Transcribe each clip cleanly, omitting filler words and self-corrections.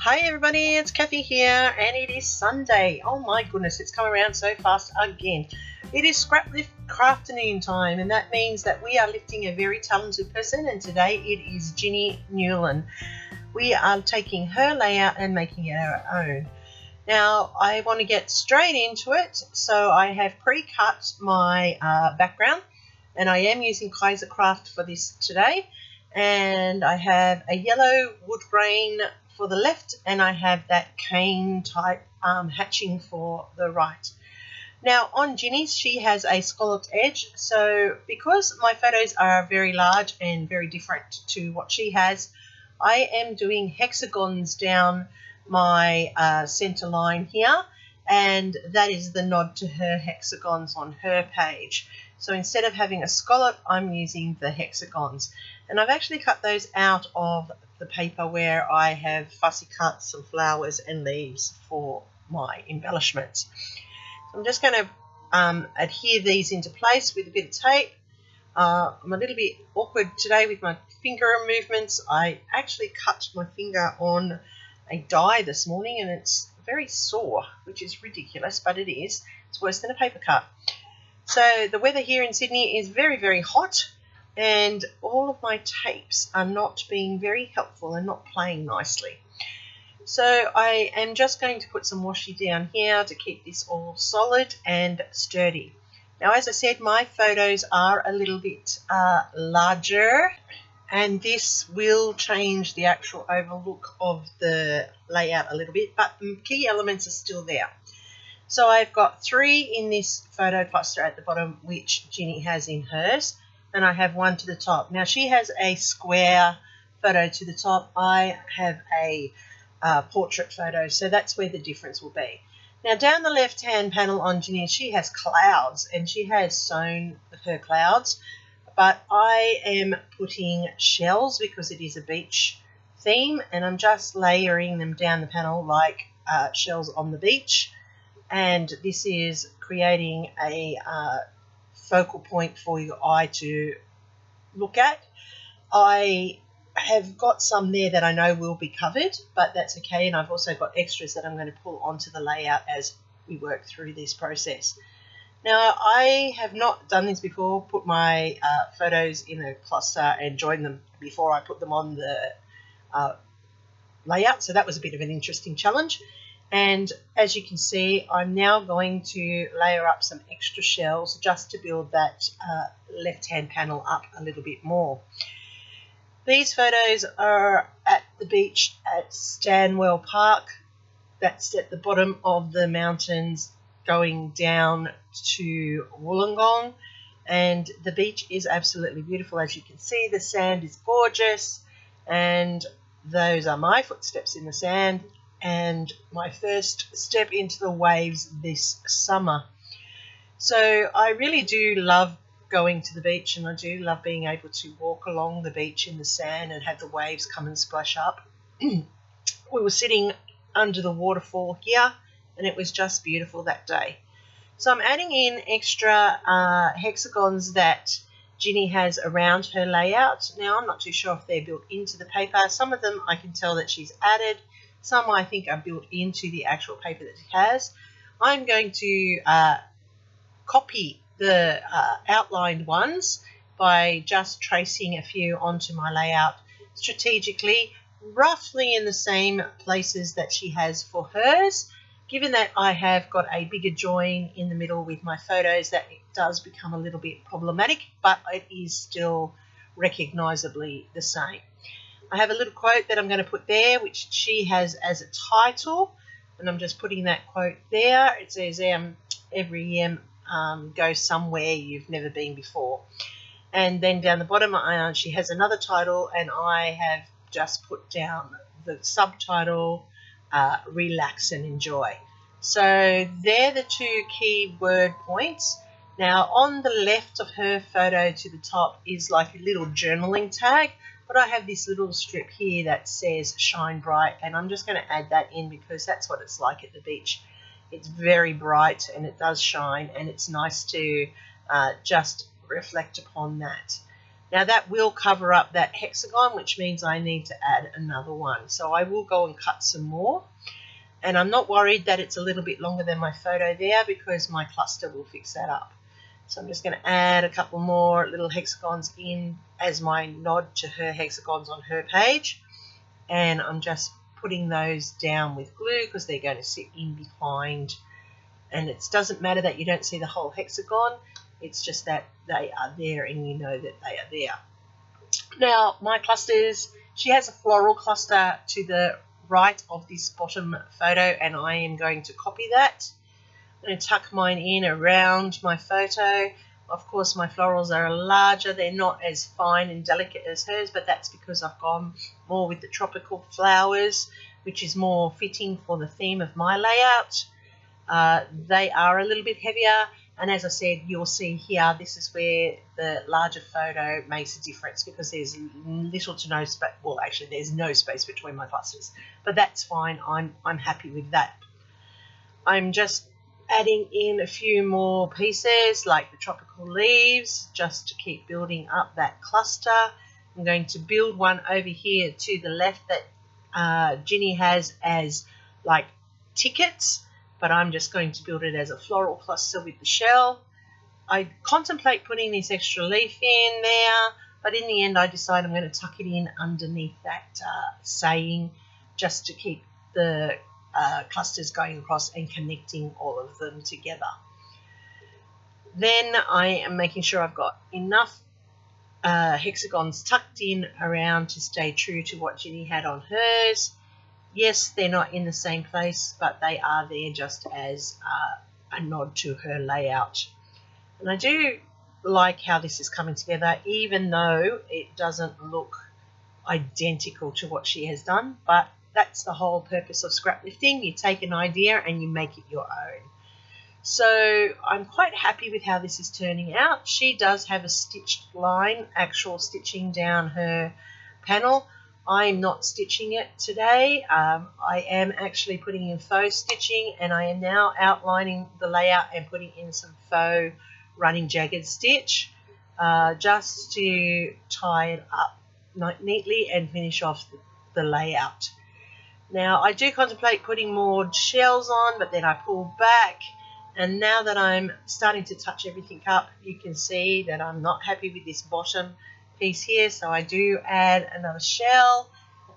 Hi everybody, it's Kathy here and it is Sunday. Oh my goodness, it's come around so fast again. It is Scraplift Crafternoon time, and that means that we are lifting a very talented person, and today it is Ginny Newland. We are taking her layout and making it our own. Now I want to get straight into it, so I have pre-cut my background, and I am using Kaisercraft for this today. And I have a yellow wood grain for the left, and I have that cane type hatching for the right. Now on Ginny's, she has a scalloped edge, so because my photos are very large and very different to what she has, I am doing hexagons down my center line here, and that is the nod to her hexagons on her page. So instead of having a scallop, I'm using the hexagons. And I've actually cut those out of the paper where I have fussy cut some flowers and leaves for my embellishments. So I'm just going to adhere these into place with a bit of tape. I'm a little bit awkward today with my finger movements. I actually cut my finger on a die this morning and it's very sore, which is ridiculous, but it is. It's worse than a paper cut. So the weather here in Sydney is very, very hot, and all of my tapes are not being very helpful and not playing nicely. So I am just going to put some washi down here to keep this all solid and sturdy. Now, as I said, my photos are a little bit larger, and this will change the actual overall look of the layout a little bit, but the key elements are still there. So I've got 3 in this photo cluster at the bottom, which Ginny has in hers, and I have 1 to the top. Now she has a square photo to the top. I have a portrait photo, so that's where the difference will be. Now down the left-hand panel on Ginny, she has clouds, and she has sewn her clouds, but I am putting shells because it is a beach theme, and I'm just layering them down the panel like shells on the beach. And this is creating a focal point for your eye to look at. I have got some there that I know will be covered, but that's okay, and I've also got extras that I'm going to pull onto the layout as we work through this process. Now, I have not done this before, put my photos in a cluster and join them before I put them on the layout, so that was a bit of an interesting challenge. And as you can see, I'm now going to layer up some extra shells just to build that left-hand panel up a little bit more. These photos are at the beach at Stanwell Park. That's at the bottom of the mountains going down to Wollongong. And the beach is absolutely beautiful. As you can see, the sand is gorgeous. And those are my footsteps in the sand, and my first step into the waves this summer. So I really do love going to the beach, and I do love being able to walk along the beach in the sand and have the waves come and splash up. We were sitting under the waterfall here, and it was just beautiful that day. So I'm adding in extra hexagons that Ginny has around her layout. Now, I'm not too sure if they're built into the paper. Some of them I can tell that she's added. Some I think are built into the actual paper that she has. I'm going to copy the outlined ones by just tracing a few onto my layout strategically, roughly in the same places that she has for hers. Given that I have got a bigger join in the middle with my photos, that it does become a little bit problematic, but it is still recognisably the same. I have a little quote that I'm going to put there, which she has as a title, and I'm just putting that quote there. It says, every EM goes somewhere you've never been before. And then down the bottom, she has another title, and I have just put down the subtitle, Relax and Enjoy. So they're the 2 key word points. Now, on the left of her photo to the top is like a little journaling tag, but I have this little strip here that says Shine Bright, and I'm just going to add that in because that's what it's like at the beach. It's very bright and it does shine, and it's nice to just reflect upon that. Now that will cover up that hexagon, which means I need to add another one. So I will go and cut some more. And I'm not worried that it's a little bit longer than my photo there because my cluster will fix that up. So I'm just going to add a couple more little hexagons in as my nod to her hexagons on her page. And I'm just putting those down with glue because they're going to sit in behind. And it doesn't matter that you don't see the whole hexagon. It's just that they are there and you know that they are there. Now my clusters, she has a floral cluster to the right of this bottom photo, and I am going to copy that. I'm going to tuck mine in around my photo. Of course my florals are larger, they're not as fine and delicate as hers, but that's because I've gone more with the tropical flowers, which is more fitting for the theme of my layout. They are a little bit heavier, and as I said, you'll see here, this is where the larger photo makes a difference because there's little to no space. Well, actually, there's no space between my clusters, but that's fine. I'm happy with that. I'm just adding in a few more pieces like the tropical leaves just to keep building up that cluster. I'm going to build one over here to the left that Ginny has as like tickets, but I'm just going to build it as a floral cluster with the shell. I contemplate putting this extra leaf in there, but in the end I decide I'm going to tuck it in underneath that saying just to keep the clusters going across and connecting all of them together. Then I am making sure I've got enough hexagons tucked in around to stay true to what Ginny had on hers. Yes, they're not in the same place, but they are there just as a nod to her layout. And I do like how this is coming together, even though it doesn't look identical to what she has done. But that's the whole purpose of scraplifting. You take an idea and you make it your own. So I'm quite happy with how this is turning out. She does have a stitched line, actual stitching down her panel. I'm not stitching it today. I am actually putting in faux stitching, and I am now outlining the layout and putting in some faux running jagged stitch just to tie it up neatly and finish off the layout. Now I do contemplate putting more shells on, but then I pull back, and now that I'm starting to touch everything up, you can see that I'm not happy with this bottom piece here, so I do add another shell,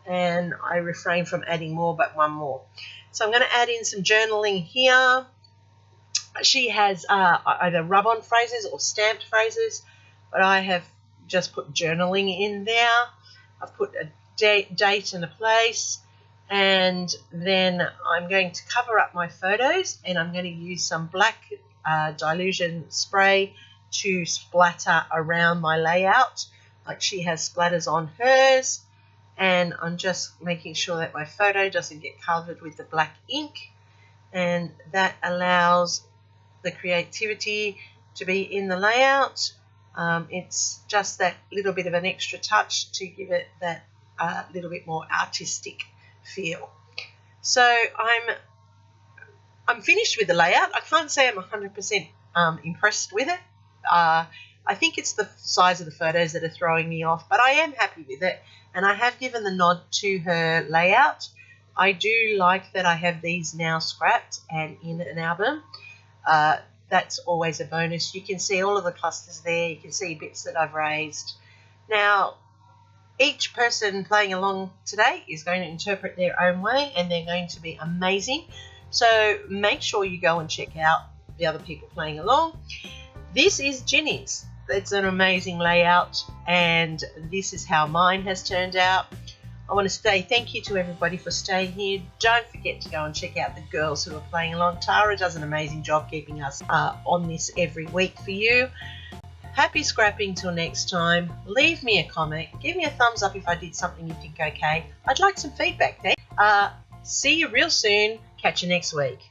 and I refrain from adding more but one more. So I'm going to add in some journaling here. She has either rub-on phrases or stamped phrases, but I have just put journaling in there. I've put a date and a place, and then I'm going to cover up my photos, and I'm going to use some black dilution spray to splatter around my layout. Like she has splatters on hers, and I'm just making sure that my photo doesn't get covered with the black ink, and that allows the creativity to be in the layout. It's just that little bit of an extra touch to give it that little bit more artistic feel. So I'm finished with the layout. I can't say I'm 100% impressed with it. I think it's the size of the photos that are throwing me off, but I am happy with it, and I have given the nod to her layout. I do like that I have these now scrapped and in an album. That's always a bonus. You can see all of the clusters there. You can see bits that I've raised. Now, each person playing along today is going to interpret their own way, and they're going to be amazing. So make sure you go and check out the other people playing along. This is Ginny's. It's an amazing layout, and this is how mine has turned out. I want to say thank you to everybody for staying here. Don't forget to go and check out the girls who are playing along. Tara does an amazing job keeping us on this every week for you. Happy scrapping till next time. Leave me a comment. Give me a thumbs up if I did something you think okay. I'd like some feedback. See you real soon. Catch you next week.